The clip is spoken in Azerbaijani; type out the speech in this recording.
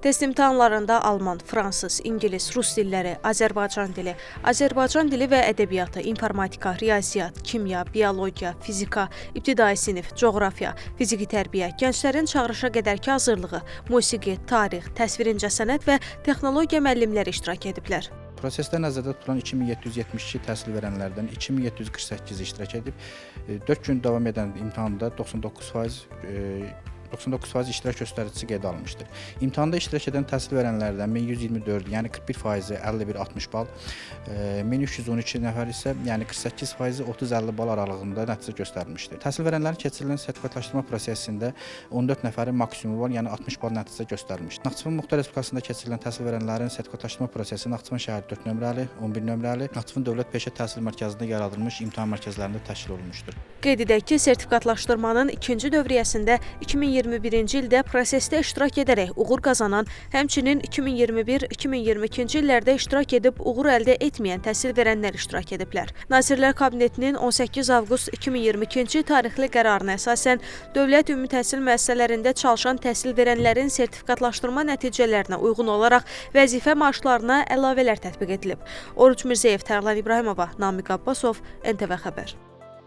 Test imtahanlarında alman, fransız, ingilis, rus dilləri, Azərbaycan dili və ədəbiyyatı, informatika, riyaziyyat, kimya, biologiya, fizika, ibtidai sinif, coğrafiya, fiziki tərbiyə, gənclərin çağırışa qədərki hazırlığı, musiqi, tarix, təsvir incəsənət və texnologiya müəllimləri iştirak ediblər. Prosesdə nəzərdə tutulan 2772 təhsil verənlərdən 2748 iştirak edib, 4 gün davam edən imtahanda 99% iştirak göstəricisi qeydə alınmışdır. İmtahanda iştirak edən təhsil verənlərdən 1124, yəni 41%, 51-60 bal, 1312 nəfər isə, yəni 48%, 30-50 bal aralığında nəticə göstərmişdir. Təhsil verənlərin keçirilən sertifikatlaşdırma prosesində 14 nəfərin maksimumu var, yəni 60 bal nəticə göstərmişdir. Naxçıvan Muxtar Respublikasında keçirilən təhsil verənlərin sertifikatlaşdırma prosesi Naxçıvan şəhəri 4 nömrəli, 11 nömrəli, Naxçıvan Dövlət Peşə Təhsil Mərkəzində yaradılmış imtahan mərkəzlərində təşkil olunmuşdur. Qeyd edək ki, sertifikatlaşdırmanın ikinci dövriyyəsində 2021-ci ildə prosesdə iştirak edərək uğur qazanan, həmçinin 2021-2022-ci illərdə iştirak edib uğur əldə etməyən təhsil verənlər iştirak ediblər. Nazirlər Kabinetinin 18 avqust 2022-ci tarixli qərarına əsasən dövlət ümumi təhsil müəssisələrində çalışan təhsil verənlərin sertifikatlaşdırma nəticələrinə uyğun olaraq vəzifə maaşlarına əlavələr tətbiq edilib. Oruç Mirzəyev, Tərlan İbrahimova, Namiq Abbasov, NTV Xəbər.